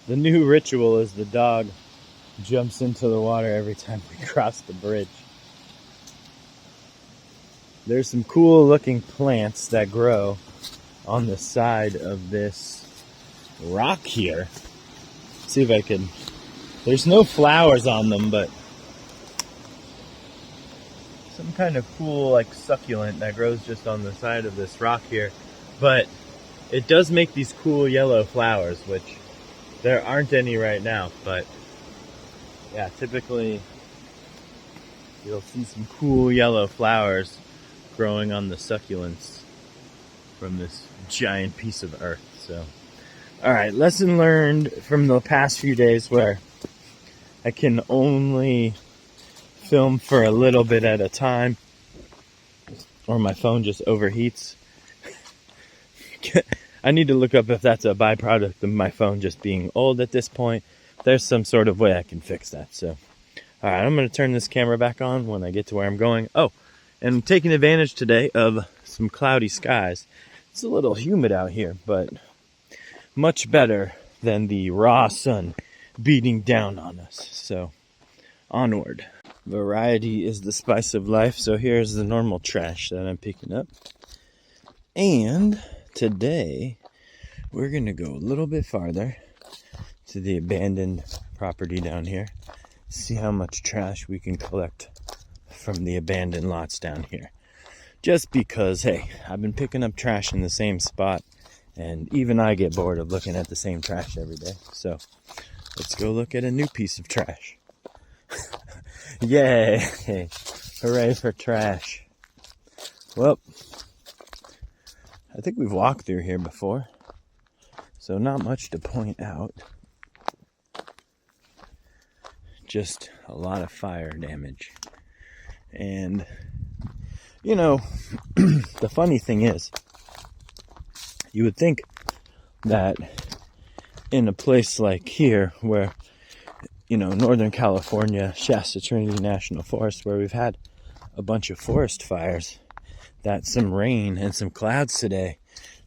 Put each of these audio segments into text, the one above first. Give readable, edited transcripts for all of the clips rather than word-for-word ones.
The new ritual is the dog jumps into the water every time we cross the bridge. There's some cool looking plants that grow on the side of this rock here. Let's see if I can. There's no flowers on them, but some kind of cool like succulent that grows just on the side of this rock here. But it does make these cool yellow flowers, which there aren't any right now, but yeah, typically you'll see some cool yellow flowers growing on the succulents from this giant piece of earth. So, all right, lesson learned from the past few days where I can only film for a little bit at a time or my phone just overheats. I need to look up if that's a byproduct of my phone just being old at this point. There's some sort of way I can fix that. So, all right, I'm going to turn this camera back on when I get to where I'm going. Oh, and I'm taking advantage today of some cloudy skies. It's a little humid out here, but much better than the raw sun beating down on us. So, onward. Variety is the spice of life. So here's the normal trash that I'm picking up. And today, we're going to go a little bit farther to the abandoned property down here. See how much trash we can collect from the abandoned lots down here. Just because, hey, I've been picking up trash in the same spot, and even I get bored of looking at the same trash every day. So, let's go look at a new piece of trash. Yay! Hooray for trash. Well, I think we've walked through here before, so not much to point out. Just a lot of fire damage. And, you know, the funny thing is, you would think that in a place like here, where, you know, Northern California, Shasta Trinity National Forest, where we've had a bunch of forest fires, that some rain and some clouds today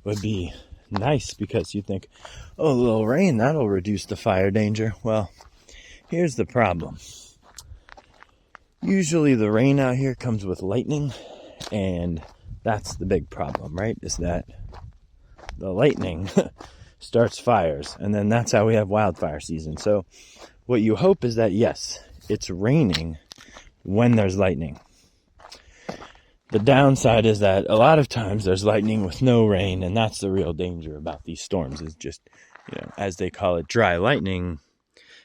would be nice, because you think, oh, a little rain, that'll reduce the fire danger. Well, here's the problem. Usually the rain out here comes with lightning, and that's the big problem, right? Is that the lightning starts fires, and then that's how we have wildfire season. So what you hope is that, yes, it's raining when there's lightning. The downside is that a lot of times there's lightning with no rain, and that's the real danger about these storms, is just, you know, as they call it, dry lightning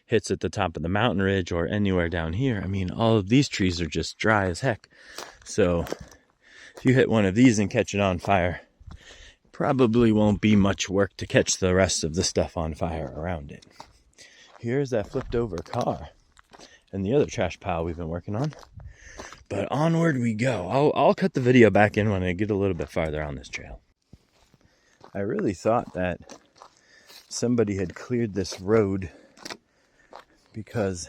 hits at the top of the mountain ridge or anywhere down here. I mean, all of these trees are just dry as heck. So if you hit one of these and catch it on fire, probably won't be much work to catch the rest of the stuff on fire around it. Here's that flipped over car and the other trash pile we've been working on. But onward we go. I'll cut the video back in when I get a little bit farther on this trail. I really thought that somebody had cleared this road because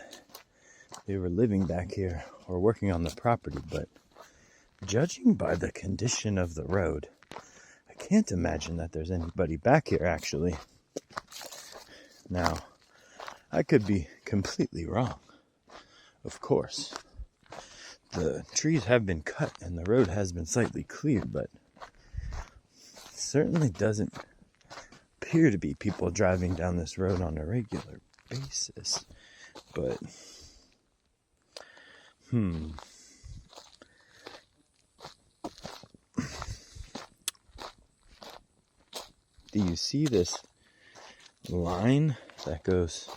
they were living back here or working on the property, but judging by the condition of the road, I can't imagine that there's anybody back here actually. Now, I could be completely wrong, of course. The trees have been cut and the road has been slightly cleared, but it certainly doesn't appear to be people driving down this road on a regular basis. But, do you see this line that goes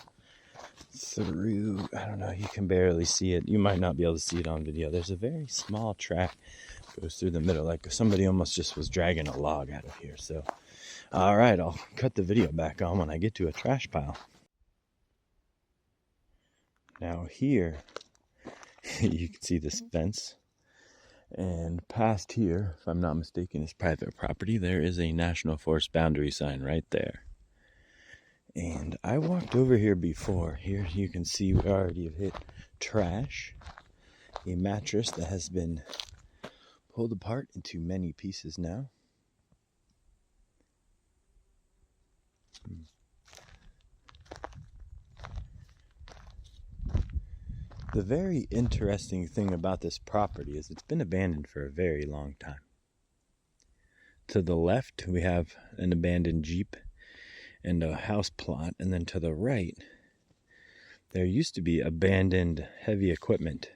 through? I don't know, you can barely see it. You might not be able to see it on video. There's a very small track that goes through the middle, like somebody almost just was dragging a log out of here. So, all right, I'll cut the video back on when I get to a trash pile. Now here, you can see this fence. And past here, if I'm not mistaken, is private property. There is a National Forest boundary sign right there. And I walked over here before. Here you can see we already have hit trash. A mattress that has been pulled apart into many pieces now. The very interesting thing about this property is it's been abandoned for a very long time. To the left, we have an abandoned Jeep and a house plot, and then to the right, there used to be abandoned heavy equipment.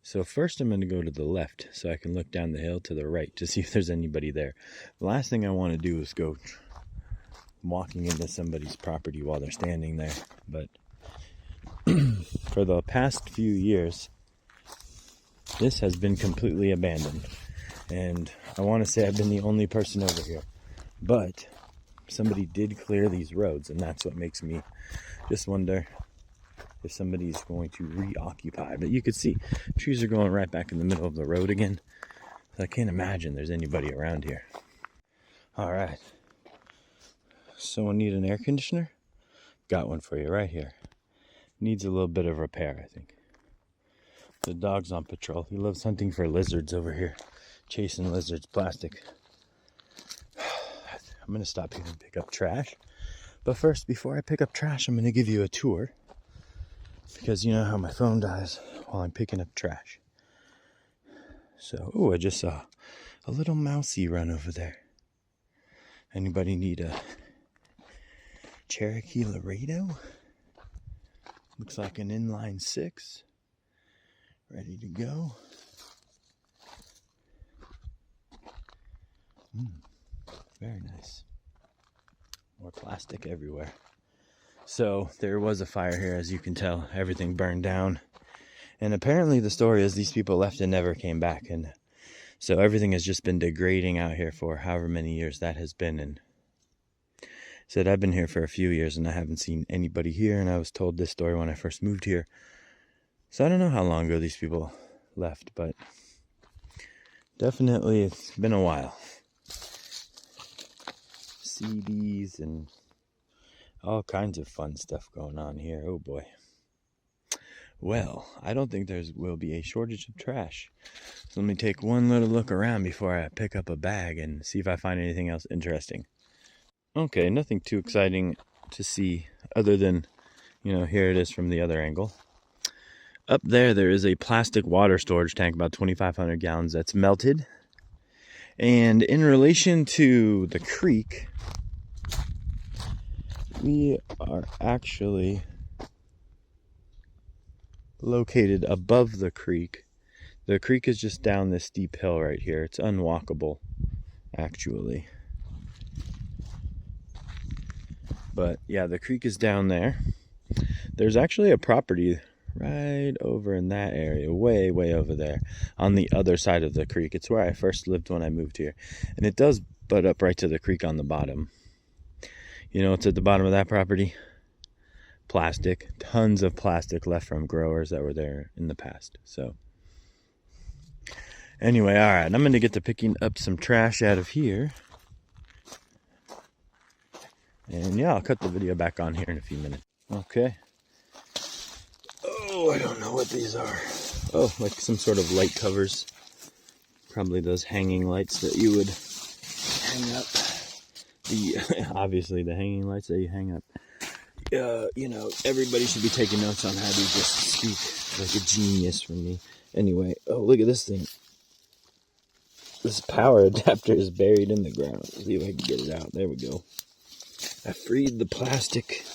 So first I'm going to go to the left so I can look down the hill to the right to see if there's anybody there. The last thing I want to do is go walking into somebody's property while they're standing there. But for the past few years, this has been completely abandoned. And I want to say I've been the only person over here. But somebody did clear these roads, and that's what makes me just wonder if somebody's going to reoccupy. But you could see trees are going right back in the middle of the road again. So I can't imagine there's anybody around here. All right. Someone need an air conditioner? Got one for you right here. Needs a little bit of repair, I think. The dog's on patrol. He loves hunting for lizards over here. Chasing lizards, plastic. I'm going to stop here and pick up trash. But first, before I pick up trash, I'm going to give you a tour. Because you know how my phone dies while I'm picking up trash. So, I just saw a little mousey run over there. Anybody need a Cherokee Laredo? Looks like an inline 6. Ready to go. Very nice. More plastic everywhere. So there was a fire here, as you can tell. Everything burned down. And apparently the story is these people left and never came back. And so everything has just been degrading out here for however many years that has been. And said I've been here for a few years and I haven't seen anybody here. And I was told this story when I first moved here. So I don't know how long ago these people left, but definitely it's been a while. CDs and all kinds of fun stuff going on here. Oh boy. Well, I don't think there will be a shortage of trash. So let me take one little look around before I pick up a bag and see if I find anything else interesting. Okay, nothing too exciting to see other than, here it is from the other angle. Up there is a plastic water storage tank, about 2,500 gallons, that's melted. And in relation to the creek, we are actually located above the creek. The creek is just down this steep hill right here. It's unwalkable, actually. But yeah, the creek is down there. There's actually a property right over in that area, way over there, on the other side of the creek. It's where I first lived when I moved here. And it does butt up right to the creek on the bottom. You know what's at the bottom of that property? Plastic. Tons of plastic left from growers that were there in the past. So anyway, all right, I'm going to get to picking up some trash out of here. And yeah, I'll cut the video back on here in a few minutes. Okay. Oh, I don't know what these are. Oh, like some sort of light covers. Probably those hanging lights that you would hang up. Obviously the hanging lights that you hang up. Everybody should be taking notes on how to just speak like a genius from me. Anyway, oh, look at this thing. This power adapter is buried in the ground. Let's see if I can get it out. There we go. I freed the plastic.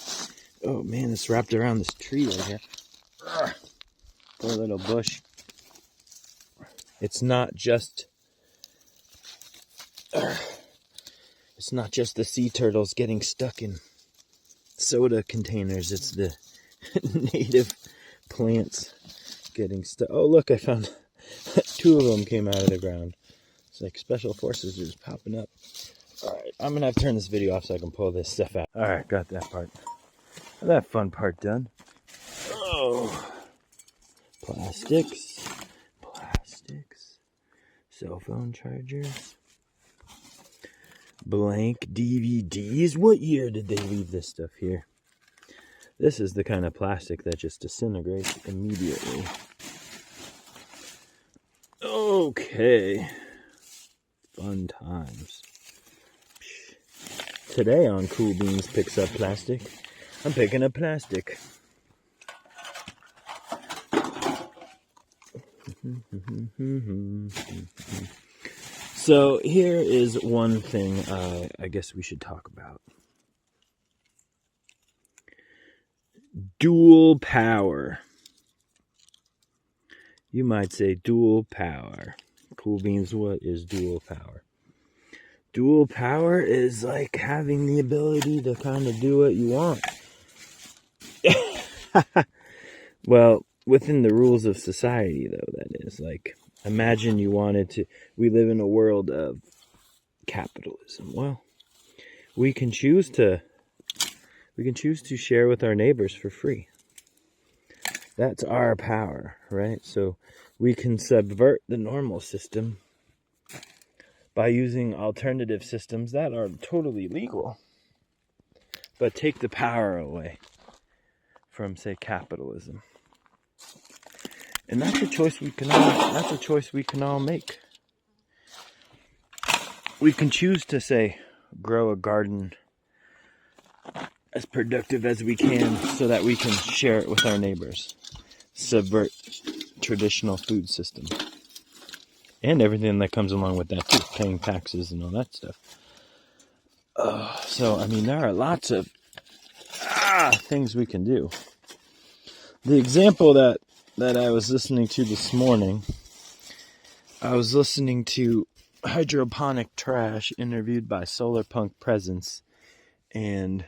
Oh man, it's wrapped around this tree right here. Poor little bush. It's not just the sea turtles getting stuck in soda containers. It's the native plants getting stuck. Oh look, I found 2 of them came out of the ground. It's like special forces are just popping up. Alright, I'm gonna have to turn this video off so I can pull this stuff out. Alright, got that part. That fun part done. Oh, plastics, cell phone chargers, blank DVDs. What year did they leave this stuff here? This is the kind of plastic that just disintegrates immediately. Okay, fun times. Today on Cool Beans Picks Up Plastic, I'm picking up plastic. So here is one thing I guess we should talk about. Dual power. You might say dual power. Cool beans, what is dual power? Dual power is like having the ability to kind of do what you want. Well, within the rules of society, though, that is. Like, imagine you wanted to... We live in a world of capitalism. Well, we can choose to share with our neighbors for free. That's our power, right? So we can subvert the normal system by using alternative systems that are totally legal, but take the power away from, say, capitalism. And that's a choice we can all make. We can choose to, say, grow a garden as productive as we can so that we can share it with our neighbors. Subvert traditional food system. And everything that comes along with that too, paying taxes and all that stuff. So, I mean, there are lots of things we can do. The example that I was listening to this morning, I was listening to Hydroponic Trash interviewed by SolarPunk Presence, and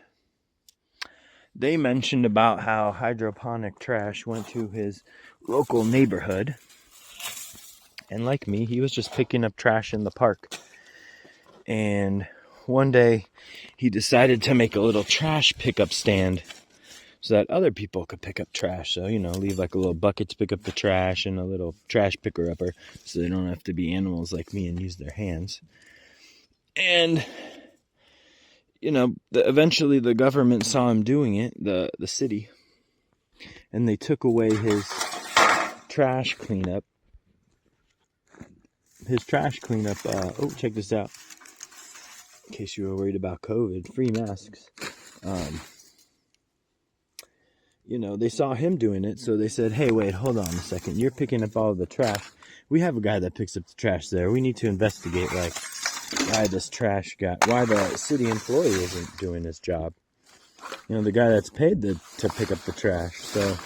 they mentioned about how Hydroponic Trash went to his local neighborhood, and like me, he was just picking up trash in the park. And one day, he decided to make a little trash pickup stand so that other people could pick up trash. So, leave like a little bucket to pick up the trash and a little trash picker-upper so they don't have to be animals like me and use their hands. And, eventually the government saw him doing it, the city, and they took away his trash cleanup. Check this out. In case you were worried about COVID, free masks. They saw him doing it, so they said, hey, wait, hold on a second. You're picking up all of the trash. We have a guy that picks up the trash there. We need to investigate, why the city employee isn't doing his job. The guy that's paid to pick up the trash. So,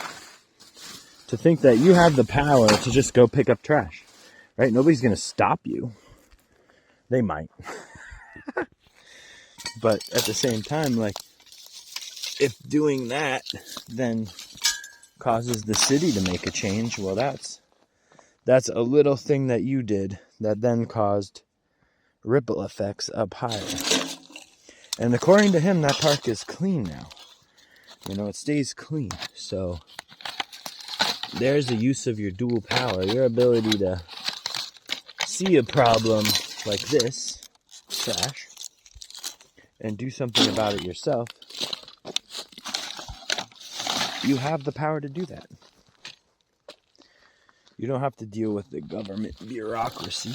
to think that you have the power to just go pick up trash, right? Nobody's going to stop you. They might. But at the same time, if doing that then causes the city to make a change, well, that's a little thing that you did that then caused ripple effects up higher. And according to him, that park is clean now. It stays clean. So there's the use of your dual power, your ability to see a problem like this, trash, and do something about it yourself. You have the power to do that. You don't have to deal with the government bureaucracy.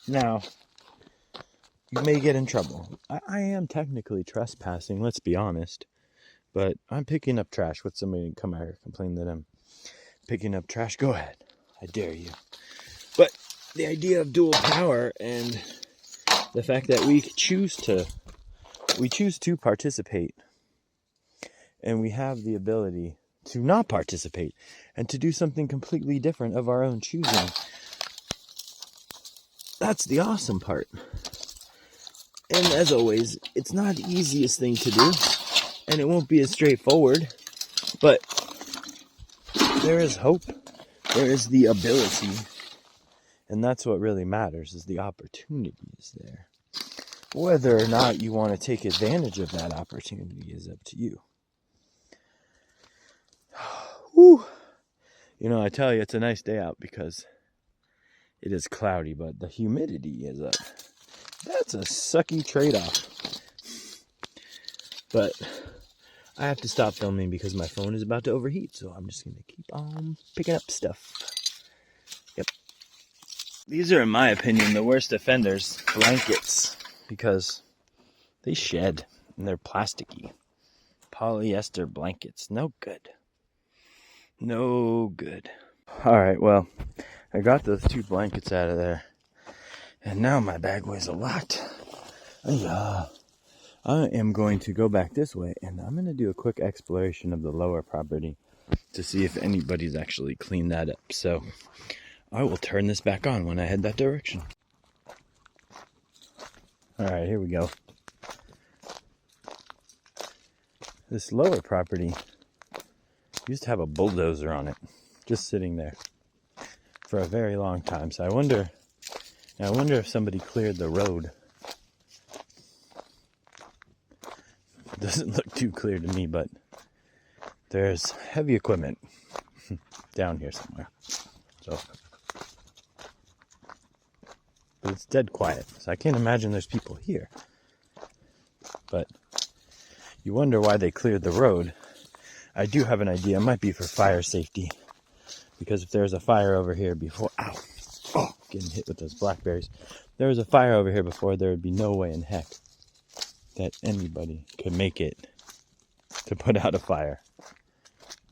Now, you may get in trouble. I am technically trespassing, let's be honest. But I'm picking up trash. Would somebody come out here and complain that I'm picking up trash? Go ahead. I dare you. But the idea of dual power and the fact that we choose to participate, and we have the ability to not participate and to do something completely different of our own choosing. That's the awesome part. And as always, it's not the easiest thing to do, and it won't be as straightforward, but there is hope. There is the ability, and that's what really matters, is the opportunity is there. Whether or not you want to take advantage of that opportunity is up to you. Whew. I tell you, it's a nice day out because it is cloudy, but the humidity is up. That's a sucky trade-off. But I have to stop filming because my phone is about to overheat, so I'm just going to keep on picking up stuff. Yep. These are, in my opinion, the worst offenders, blankets, because they shed and they're plasticky. Polyester blankets, no good. No good. All right, well, I got those 2 blankets out of there. And now my bag weighs a lot. I am going to go back this way, and I'm going to do a quick exploration of the lower property to see if anybody's actually cleaned that up. So I will turn this back on when I head that direction. All right, here we go. This lower property used to have a bulldozer on it, just sitting there for a very long time. So I wonder if somebody cleared the road. It doesn't look too clear to me, but there's heavy equipment down here somewhere. So, but it's dead quiet, so I can't imagine there's people here. But you wonder why they cleared the road. I do have an idea. It might be for fire safety. Because if there's a fire over here before... Ow! Oh, getting hit with those blackberries. If there was a fire over here before, there would be no way in heck that anybody could make it to put out a fire.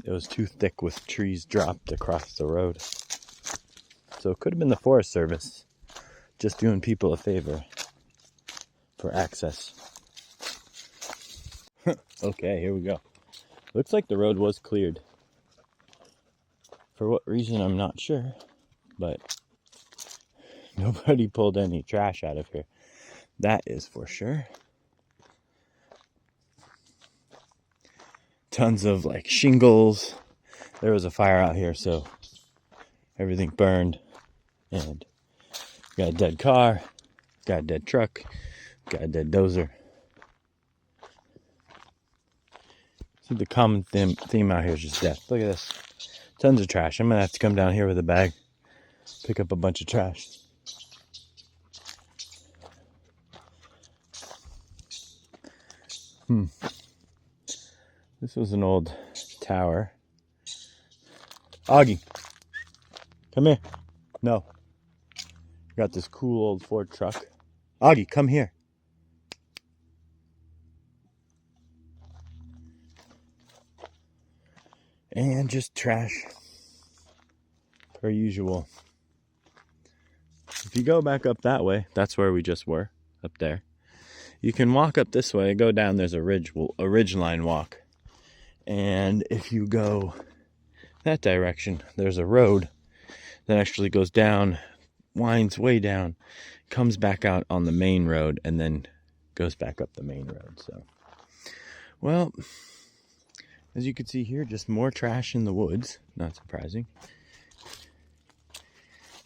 It was too thick with trees dropped across the road. So it could have been the Forest Service just doing people a favor for access. Okay, here we go. Looks like the road was cleared. For what reason, I'm not sure. But nobody pulled any trash out of here. That is for sure. Tons of like shingles. There was a fire out here, so everything burned. And got a dead car, got a dead truck, got a dead dozer. See, the common theme out here is just death. Look at this. Tons of trash. I'm gonna have to come down here with a bag, pick up a bunch of trash. This was an old tower. Augie, come here. No. Got this cool old Ford truck. Augie, come here. And just trash, per usual. If you go back up that way, that's where we just were, up there. You can walk up this way, go down, there's a ridge line walk. And if you go that direction, there's a road that actually goes down, winds way down, comes back out on the main road, and then goes back up the main road. So, well, as you can see here, just more trash in the woods. Not surprising.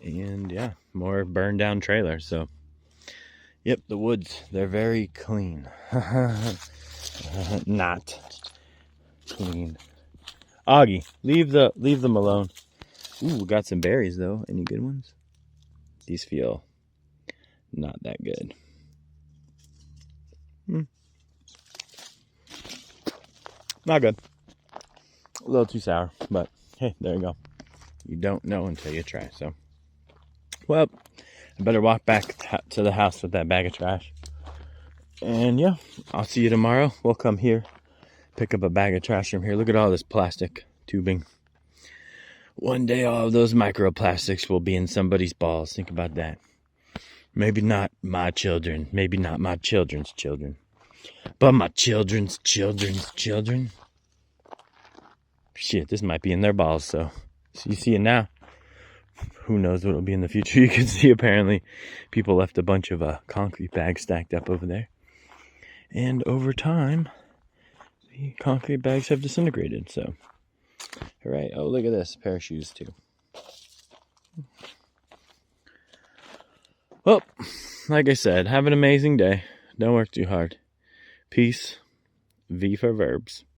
And yeah, more burned down trailers. So, yep, the woods, they're very clean. Not clean. Augie, leave them alone. Ooh, we got some berries though. Any good ones? These feel not that good. Not good. A little too sour, but hey, there you go. You don't know until you try. So, well, I better walk back to the house with that bag of trash. And yeah, I'll see you tomorrow. We'll come here, pick up a bag of trash from here. Look at all this plastic tubing. One day all of those microplastics will be in somebody's balls. Think about that. Maybe not my children. Maybe not my children's children. But my children's children's children. Shit, this might be in their balls, so you see it now. Who knows what it'll be in the future. You can see apparently people left a bunch of concrete bags stacked up over there. And over time, the concrete bags have disintegrated, so. All right, oh, look at this, a pair of shoes too. Well, like I said, have an amazing day. Don't work too hard. Peace. V for verbs.